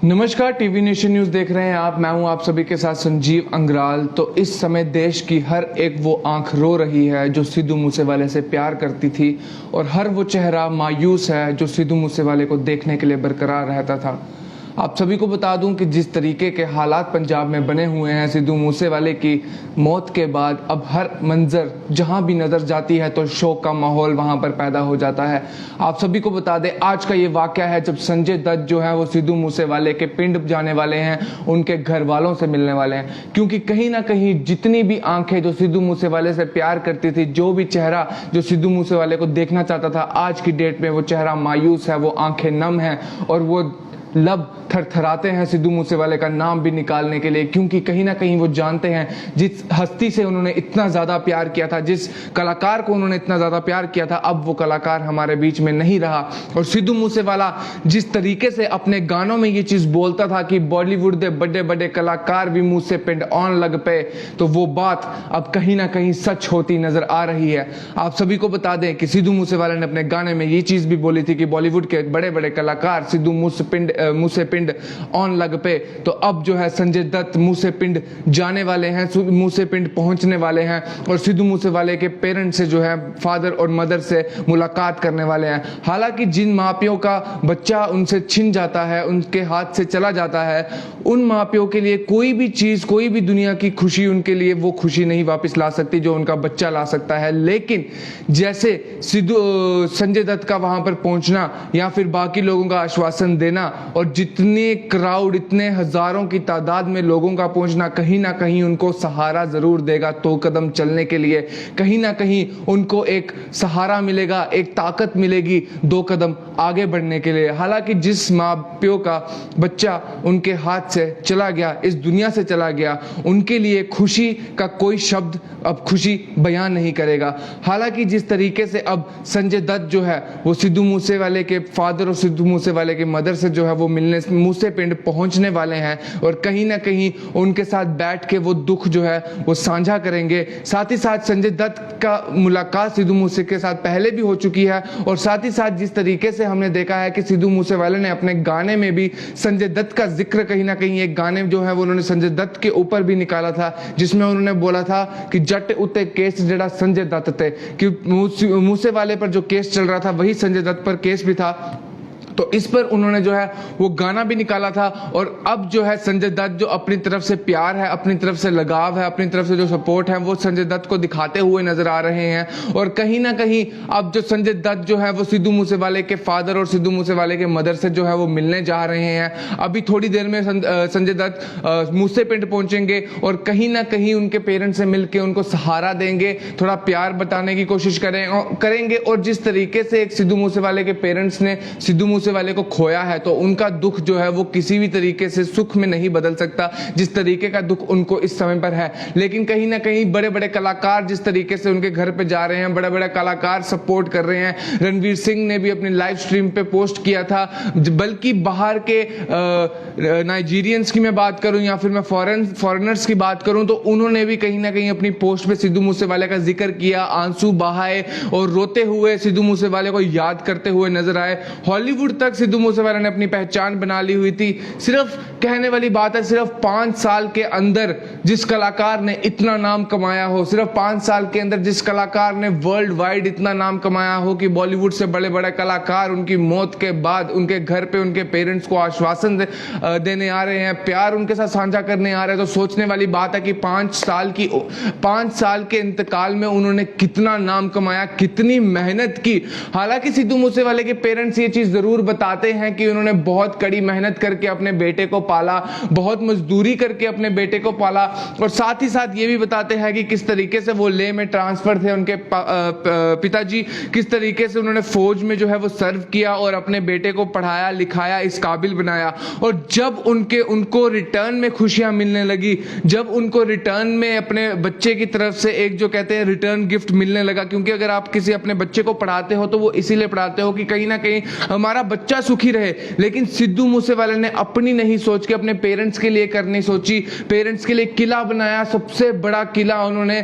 नमस्कार, TV nation news देख रहे हैं आप। मैं हूं आप सभी के साथ संजीव अंग्राल। तो इस समय देश की हर एक वो आंख रो रही है जो सिद्धू मूसेवाले से प्यार करती थी, और हर वो चेहरा मायूस है जो सिद्धू मूसेवाले को देखने के लिए बरकरार रहता था। आप सभी को बता दूं कि जिस तरीके के हालात पंजाब में बने हुए हैं सिद्धू मूसेवाले की मौत के बाद, अब हर मंजर जहां भी नजर जाती है तो शोक का माहौल वहां पर पैदा हो जाता है। आप सभी को बता दें, आज का ये वाकया है जब संजय दत्त जो है वो सिद्धू मूसेवाले के पिंड जाने वाले हैं, उनके घर वालों से मिलने वाले हैं। क्योंकि कहीं ना कहीं जितनी भी आंखें जो सिद्धू मूसेवाले से प्यार करती थी, जो भी चेहरा जो सिद्धू मूसेवाले को देखना चाहता था, आज की डेट में वो चेहरा मायूस है, वो आंखें नम हैं और वो लब थरथराते हैं सिद्धू मूसेवाले का नाम भी निकालने के लिए। क्योंकि कहीं ना कहीं वो जानते हैं जिस हस्ती से उन्होंने इतना ज्यादा प्यार किया था, जिस कलाकार को उन्होंने इतना ज्यादा प्यार किया था, अब वो कलाकार हमारे बीच में नहीं रहा। और सिद्धू मूसेवाला जिस तरीके से अपने गानों में ये चीज बोलता था कि बॉलीवुड के बड़े बड़े कलाकार भी मुंह से पिंड ऑन लग पे, तो वो बात अब कहीं ना कहीं सच होती नजर आ रही है। आप सभी को बता दें कि सिद्धू मूसेवाले ने अपने गाने में ये चीज भी बोली थी कि बॉलीवुड के बड़े बड़े कलाकार सिद्धू मुंह से पिंड ऑन लग पे। तो अब जो है संजय दत्त मुंह से पिंड जाने वाले हैं, मुंह से पिंड पहुंचने वाले हैं, और सिद्धू मूसेवाले के पेरेंट्स से जो है फादर और मदर से मुलाकात करने वाले हैं। हालांकि जिन मापियों का बच्चा उनसे छिन जाता है, उनके हाथ से चला जाता है, उन मापियों के लिए कोई भी चीज, कोई भी दुनिया की खुशी, उनके लिए वो खुशी नहीं वापस ला सकती जो उनका बच्चा ला सकता है। लेकिन जैसे संजय दत्त का वहां पर पहुंचना या फिर बाकी लोगों का आश्वासन देना, और जितने क्राउड, इतने हजारों की तादाद में लोगों का पहुंचना कहीं ना कहीं उनको सहारा जरूर देगा दो कदम चलने के लिए। कहीं ना कहीं उनको एक सहारा मिलेगा, एक ताकत मिलेगी दो कदम आगे बढ़ने के लिए। हालांकि जिस माँ प्यो का बच्चा उनके हाथ से चला गया, इस दुनिया से चला गया, उनके लिए खुशी का कोई शब्द अब खुशी बयान नहीं करेगा। हालांकि जिस तरीके से अब संजय दत्त जो है वो सिद्धू मूसेवाले के फादर और सिद्धू मूसेवाले के मदर से जो है वो मिलने मुंह से पिंड पहुंचने वाले हैं, और कहीं ना कहीं उनके साथ बैठ के वो दुख जो है वो साझा करेंगे। साथ ही साथ संजय दत्त का मुलाकात सिद्धू मूसे के साथ पहले भी हो चुकी है, और साथ ही साथ जिस तरीके से हमने देखा है कि सिद्धू मूसेवाले ने अपने गाने में भी संजय दत्त का जिक्र, कहीं ना कहीं एक गाने जो है वो उन्होंने संजय दत्त के ऊपर भी निकाला था, जिसमें उन्होंने बोला था कि जट उते केस जड़ा संजय दत्त थे, कि मूसेवाले पर जो केस चल रहा था वही संजय दत्त पर केस भी था। तो इस पर उन्होंने जो है वो गाना भी निकाला था। और अब जो है संजय दत्त जो अपनी तरफ से प्यार है, अपनी तरफ से लगाव है, अपनी तरफ से जो सपोर्ट है, वो संजय दत्त को दिखाते हुए नजर आ रहे हैं। और कहीं ना कहीं अब जो संजय दत्त जो है वो सिद्धू मूसेवाले के फादर और सिद्धू मूसेवाले के मदर से जो है वो मिलने जा रहे हैं। अभी थोड़ी देर में संजय दत्त मूसे पिंड पहुंचेंगे और कहीं ना कहीं उनके पेरेंट्स से मिलकर उनको सहारा देंगे, थोड़ा प्यार बताने की कोशिश करेंगे। और जिस तरीके से एक सिद्धू मूसेवाले के पेरेंट्स ने सिद्धू मूसेवाले को खोया है, तो उनका दुख जो है वो किसी भी तरीके से सुख में नहीं बदल सकता, जिस तरीके का दुख उनको इस समय पर है। लेकिन कहीं ना कहीं बड़े बड़े कलाकार जिस तरीके से उनके घर पे जा रहे हैं, बड़े बड़े कलाकार सपोर्ट कर रहे हैं। रणवीर सिंह ने भी अपनी लाइव स्ट्रीम पे पोस्ट किया था, बल्कि बाहर के नाइजीरियंस की मैं बात करूं या फिर मैं फॉरेनर्स की बात करूं, तो उन्होंने भी कहीं ना कहीं अपनी पोस्ट पे सिद्धू मूसेवाले का जिक्र किया, आंसू बहाए और रोते हुए सिद्धू मूसेवाले को याद करते हुए नजर आए। हॉलीवुड तक सिद्धू मूसेवाले ने अपनी पहचान बना ली हुई थी। सिर्फ कहने वाली बात है, सिर्फ 5 साल के अंदर जिस कलाकार ने इतना नाम कमाया हो, सिर्फ 5 साल के अंदर जिस कलाकार ने वर्ल्ड वाइड इतना नाम कमाया हो कि बॉलीवुड से बड़े बड़े कलाकार उनकी मौत के बाद उनके घर पे उनके पेरेंट्स को आश्वासन देने आ रहे हैं, प्यार उनके साथ साझा करने आ रहे हैं, तो सोचने वाली बात है कि 5 साल के इंतकाल में उन्होंने कितना नाम कमाया, कितनी मेहनत की। हालांकि सिद्धू मूसेवाले के पेरेंट्स ये चीज जरूर बताते हैं कि उन्होंने बहुत कड़ी मेहनत करके अपने बेटे को पाला, बहुत मजदूरी करके अपने बेटे को पाला, और साथ ही साथ ये भी बताते हैं कि किस तरीके से वो लेह में ट्रांसफर थे उनके पिताजी, किस तरीके से उन्होंने फौज में जो है वो सर्व किया और अपने बेटे को पढ़ाया लिखाया, इस काबिल बनाया। और जब उनको रिटर्न में खुशियां मिलने लगी, जब उनको रिटर्न में अपने बच्चे की तरफ से एक जो कहते हैं रिटर्न गिफ्ट मिलने लगा, क्योंकि अगर आप किसी अपने बच्चे को पढ़ाते हो तो वो इसीलिए पढ़ाते हो कि कहीं ना कहीं हमारा बच्चा सुखी रहे। लेकिन सिद्धू मूसेवाले ने अपनी नहीं सोच के अपने पेरेंट्स के लिए करनी सोची। पेरेंट्स के लिए किला बनाया, सबसे बड़ा किला उन्होंने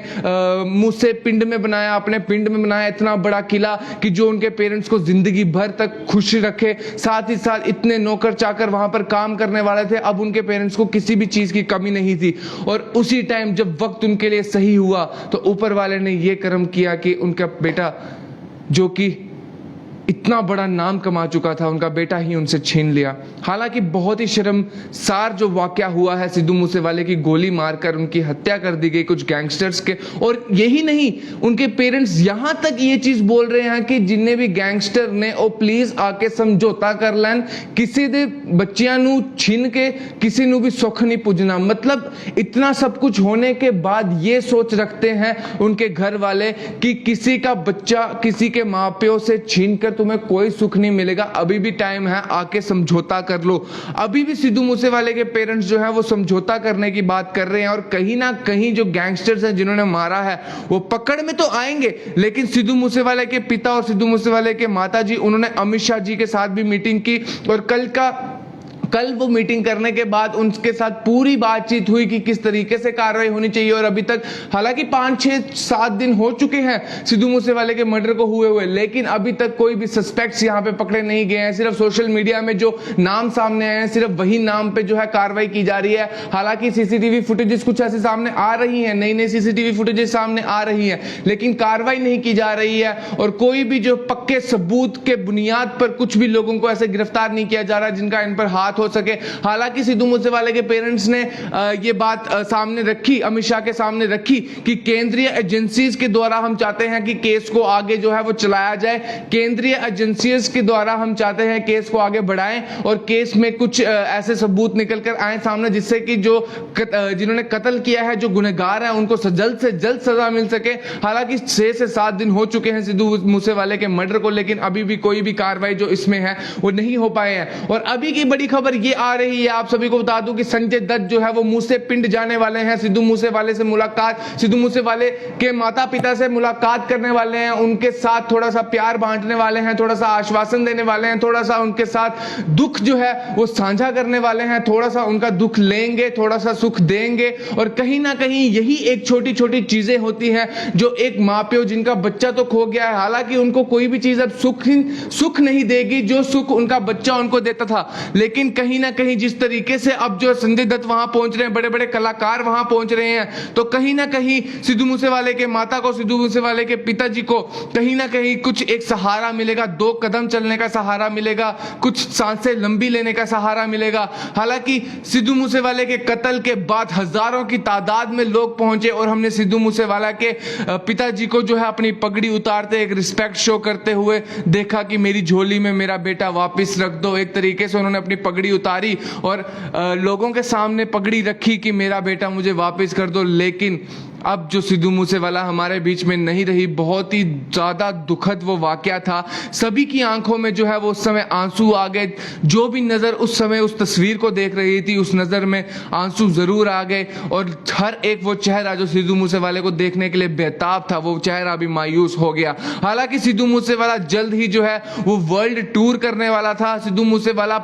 मूसे पिंड में बनाया, अपने पिंड में बनाया इतना बड़ा किला कि जो उनके पेरेंट्स को जिंदगी भर तक खुश रखे। साथ ही साथ इतने नौकर चाकर वहां पर काम करने वाले थे, अब उनके पेरेंट्स को किसी भी चीज की कमी नहीं थी। और उसी टाइम जब वक्त उनके लिए सही हुआ तो ऊपर वाले ने यह कर्म किया कि उनका बेटा जो कि इतना बड़ा नाम कमा चुका था, उनका बेटा ही उनसे छीन लिया। हालांकि बहुत ही शर्मसार जो वाकया हुआ है, सिद्धू मूसेवाले की गोली मारकर उनकी हत्या कर दी गई कुछ गैंगस्टर्स के। और यही नहीं, उनके पेरेंट्स यहां तक ये चीज बोल रहे हैं कि जिन्ने भी गैंगस्टर ने ओ प्लीज आके समझौता कर लैन, किसी दे बच्चियां नू छीन के किसी नू भी सुख नहीं पुजना। मतलब इतना सब कुछ होने के बाद ये सोच रखते हैं उनके घर वाले कि किसी का बच्चा किसी के माँ प्यो से छीन कर तुम्हें कोई सुख नहीं मिलेगा, अभी भी टाइम है, आके समझौता कर लो। अभी भी सिद्धू मूसेवाले के पेरेंट्स जो है वो समझौता करने की बात कर रहे हैं। और कहीं ना कहीं जो गैंगस्टर्स हैं जिन्होंने मारा है वो पकड़ में तो आएंगे, लेकिन सिद्धू मूसेवाले के पिता और सिद्धू मूसेवाले के माता जी, उन्होंने अमित शाह जी के साथ भी मीटिंग की। और कल वो मीटिंग करने के बाद उनके साथ पूरी बातचीत हुई कि किस तरीके से कार्रवाई होनी चाहिए। और अभी तक हालांकि 5, 6, 7 दिन हो चुके हैं सिद्धू मूसेवाले के मर्डर को हुए, लेकिन अभी तक कोई भी सस्पेक्ट्स यहां पे पकड़े नहीं गए हैं। सिर्फ सोशल मीडिया में जो नाम सामने आए हैं, सिर्फ वही नाम पे जो है कार्रवाई की जा रही है। हालांकि सीसीटीवी फुटेजेस कुछ ऐसे सामने आ रही है, नई नई सीसीटीवी फुटेजेस सामने आ रही है, लेकिन कार्रवाई नहीं की जा रही है। और कोई भी जो पक्के सबूत के बुनियाद पर कुछ भी लोगों को ऐसे गिरफ्तार नहीं किया जा रहा जिनका इन पर हाथ हो सके। हालांकि सिद्धू मूसेवाले के पेरेंट्स ने ये बात सामने रखी, अमित शाह के सामने रखी कि केंद्रीय एजेंसीज के द्वारा हम चाहते हैं कि केस को आगे जो है वो चलाया जाए। केंद्रीय एजेंसीज के द्वारा हम चाहते हैं केस को आगे बढ़ाएं और केस में कुछ ऐसे सबूत निकल कर आए सामने जिससे कि जो जिन्होंने कत्ल किया है, जो गुनहगार हैं, उनको जल्द से जल्द सजा मिल सके। हालांकि 6 से 7 दिन हो चुके हैं सिद्धू मूसेवाले के मर्डर को, लेकिन अभी भी कोई भी कार्रवाई जो इसमें है वो नहीं हो पाए हैं। और अभी की बड़ी खबर ये आ रही है, आप सभी को बता दूं कि संजय दत्त जो है वो मूसे पिंड जाने वाले हैं। सिद्धू मूसेवाले से मुलाकात, सिद्धू मूसेवाले के माता पिता से मुलाकात करने वाले हैं, उनके साथ थोड़ा सा प्यार बांटने वाले हैं, थोड़ा सा आश्वासन देने वाले हैं, थोड़ा सा उनके साथ दुख जो है वो साझा करने वाले हैं, थोड़ा सा उनका दुख लेंगे, थोड़ा सा सुख देंगे। और कहीं ना कहीं यही एक छोटी छोटी चीजें होती हैं जो एक माँ प्यो जिनका बच्चा तो खो गया है, हालांकि उनको कोई भी चीज अब सुख नहीं देगी जो सुख उनका बच्चा उनको देता था। लेकिन कहीं ना कहीं जिस तरीके से अब जो संजय दत्त वहां पहुंच रहे हैं, बड़े बड़े कलाकार वहां पहुंच रहे हैं, तो कहीं ना कहीं सिद्धू मूसेवाले के माता को, सिद्धू मूसेवाले के पिताजी को कहीं ना कहीं कुछ एक सहारा मिलेगा, 2 कदम चलने का सहारा मिलेगा, कुछ सांसें लंबी लेने का सहारा मिलेगा। हालांकि सिद्धू मूसेवाले के कत्ल के बाद हजारों की तादाद में लोग पहुंचे और हमने सिद्धू मूसेवाला के पिताजी को जो है अपनी पगड़ी उतारते, एक रिस्पेक्ट शो करते हुए देखा कि मेरी झोली में मेरा बेटा वापस रख दो। एक तरीके से उन्होंने अपनी पगड़ी उतारी और लोगों के सामने पगड़ी रखी कि मेरा बेटा मुझे वापस कर दो। लेकिन अब जो सिद्धू मूसेवाला हमारे बीच में नहीं रही, बहुत ही ज्यादा दुखद वो वाकया था। सभी की आंखों में जो है वो उस समय आंसू आ गए। जो भी नजर उस समय उस तस्वीर को देख रही थी, उस नजर में आंसू जरूर आ गए। और हर एक वो चेहरा जो सिद्धू मूसेवाले को देखने के लिए बेताब था, वो चेहरा भी मायूस हो गया। हालांकि सिद्धू मूसेवाला जल्द ही जो है वो वर्ल्ड टूर करने वाला था। सिद्धू मूसेवाला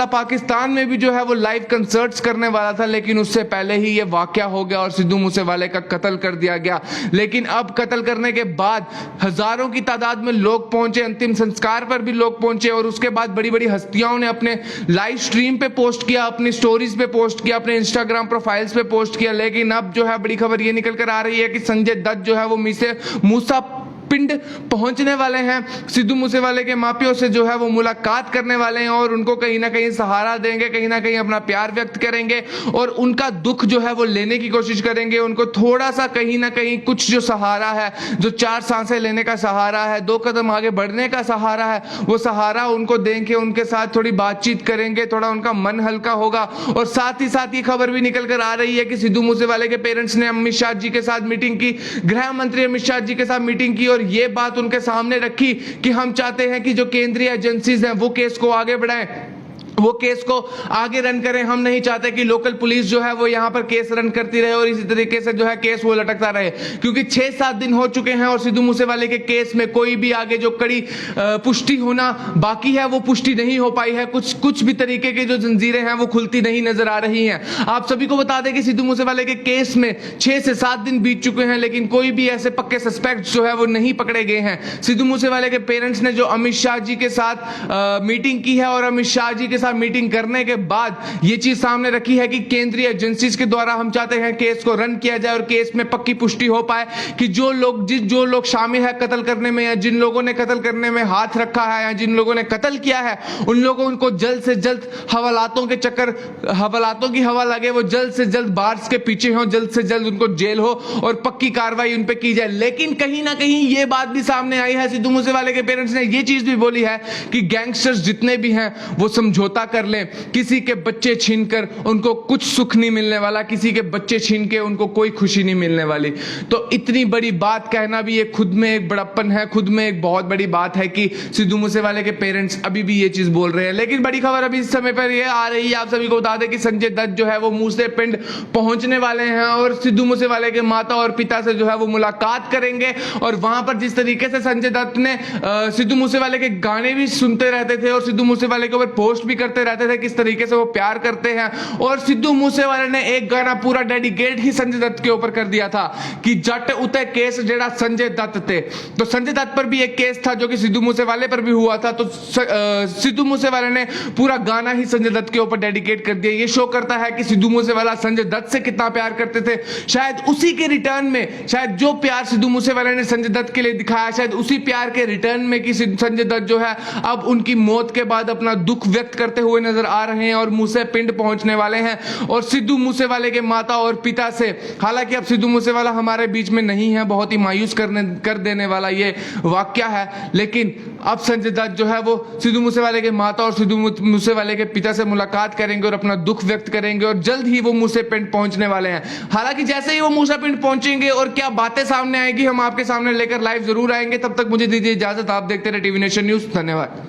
पाकिस्तान में भी जो है वो लाइव कंसर्ट्स करने वाला था, लेकिन उससे पहले ही ये वाकया हो गया और सिद्धू मूसेवाले का कत्ल कर दिया गया। लेकिन अब कत्ल करने के बाद हजारों की तादाद में लोग पहुंचे, अंतिम संस्कार पर भी लोग पहुंचे और उसके बाद बड़ी बड़ी हस्तियों ने अपने लाइव स्ट्रीम पे पोस्ट किया, अपनी स्टोरीज पे पोस्ट किया, अपने इंस्टाग्राम प्रोफाइल्स पे पोस्ट किया। लेकिन अब जो है बड़ी खबर ये निकल कर आ रही है कि संजय दत्त जो है वो मूसा पिंड पहुंचने वाले हैं। सिद्धू मूसेवाले के मापियों से जो है वो मुलाकात करने वाले हैं और उनको कहीं ना कहीं सहारा देंगे, कहीं ना कहीं अपना प्यार व्यक्त करेंगे और उनका दुख जो है वो लेने की कोशिश करेंगे। उनको थोड़ा सा कहीं ना कहीं कुछ जो सहारा है, जो 4 सांसें लेने का सहारा है, 2 कदम आगे बढ़ने का सहारा है, वो सहारा उनको देंगे, उनके साथ थोड़ी बातचीत करेंगे, थोड़ा उनका मन हल्का होगा। और साथ ही साथ ये खबर भी निकल कर आ रही है कि सिद्धू मूसेवाले के पेरेंट्स ने अमित शाह जी के साथ मीटिंग की, गृह मंत्री अमित शाह जी के साथ मीटिंग की और ये बात उनके सामने रखी कि हम चाहते हैं कि जो केंद्रीय एजेंसीज हैं वो केस को आगे बढ़ाएं। वो केस को आगे रन करें। हम नहीं चाहते कि लोकल पुलिस जो है वो यहाँ पर केस रन करती रहे और इसी तरीके से जो है केस वो लटकता रहे, क्योंकि 6-7 दिन हो चुके हैं और सिद्धू मूसेवाले के केस में कोई भी आगे जो कड़ी पुष्टि होना बाकी है वो पुष्टि नहीं हो पाई है। कुछ भी तरीके की जो जंजीरें हैं वो खुलती नहीं नजर आ रही हैं। आप सभी को बता दें कि सिद्धू मूसेवाले के केस में 6 से 7 दिन बीत चुके हैं, लेकिन कोई भी ऐसे पक्के सस्पेक्ट जो है वो नहीं पकड़े गए हैं। सिद्धू मूसेवाले के पेरेंट्स ने जो अमित शाह जी के साथ मीटिंग की है और अमित शाह जी के साथ मीटिंग करने के बाद ये चीज सामने रखी है कि केंद्रीय एजेंसीज के द्वारा हम चाहते हैं केस को रन किया जाए और केस में पक्की पुष्टि हो पाए कि जो लोग शामिल है कत्ल करने में या जिन लोगों ने कत्ल करने में हाथ रखा है या जिन लोगों ने कत्ल किया है उन लोगों को जल्द से जल्द हवालातों की हवा लगे, वो जल्द से जल्द बार्स के पीछे हो, जल्द से जल्द उनको जेल हो और पक्की कार्रवाई उन पे की जाए। लेकिन कहीं ना कहीं ये बात भी सामने आई है, सिद्धू मूसेवाले के पेरेंट्स ने ये चीज भी बोली है कि गैंगस्टर्स जितने भी हैं वो समझौता कर लें, किसी के बच्चे छीनकर उनको कुछ सुख नहीं मिलने वाला, किसी के बच्चे छीन के उनको कोई खुशी नहीं मिलने वाली। तो इतनी बड़ी बात कहना भी ये खुद में एक बड़प्पन है, खुद में एक बहुत बड़ी बात है कि सिद्धू मूसेवाले के पेरेंट्स अभी भी ये चीज बोल रहे हैं। लेकिन बड़ी खबर अभी इस समय पर ये आ रही है, आप सभी को बता दें कि संजय दत्त जो है वो मूसे पिंड पहुंचने वाले हैं और सिद्धू मूसेवाले के माता और पिता से जो है वो मुलाकात करेंगे। और वहां पर जिस तरीके से संजय दत्त ने सिद्धू मूसेवाले के गाने भी सुनते रहते थे और सिद्धू मूसेवाले के ऊपर पोस्ट भी करते रहते थे किस तरीके से वो प्यार करते हैं, और सिद्धू मूसेवाले ने एक गाना पूरा डेडिकेट ही संजय दत्त के ऊपर कर दिया था कि जट उते केस जेड़ा संजय दत्त थे। तो संजय दत्त पर भी एक केस था जो कि सिद्धू मूसेवाले पर भी हुआ था, तो सिद्धू मूसेवाले ने पूरा गाना ही संजय दत्त के ऊपर डेडिकेट कर दिया। ये शो करता है कि सिद्धू मूसेवाला संजय दत्त से कितना प्यार करते थे। शायद उसी के रिटर्न में, शायद जो प्यार सिद्धू मूसेवाले ने संजय दत्त के लिए दिखाया, शायद उसी प्यार के रिटर्न में कि संजय दत्त जो है अब उनकी मौत के बाद अपना दुख व्यक्त करते हुए नजर आ रहे हैं और मूसे पिंड पहुंचने वाले हैं और सिद्धू मूसेवाले के माता और पिता से। हालांकि अब सिद्धू मूसेवाला हमारे बीच में नहीं है, बहुत ही मायूस कर देने वाला ये वाक्य है, लेकिन अब संजय दत्त जो है वो सिद्धू मूसेवाले के माता और सिद्धू मूसेवाले के पिता से मुलाकात करेंगे और अपना दुख व्यक्त करेंगे और जल्द ही वो मूसे पिंड पहुंचने वाले हैं। हालांकि जैसे ही वो मूसा पिंड पहुंचेंगे और क्या बातें सामने आएगी हम आपके सामने लेकर लाइव जरूर आएंगे। तब तक मुझे दीजिए इजाजत, आप देखते रहे टीवी नेशन न्यूज। धन्यवाद।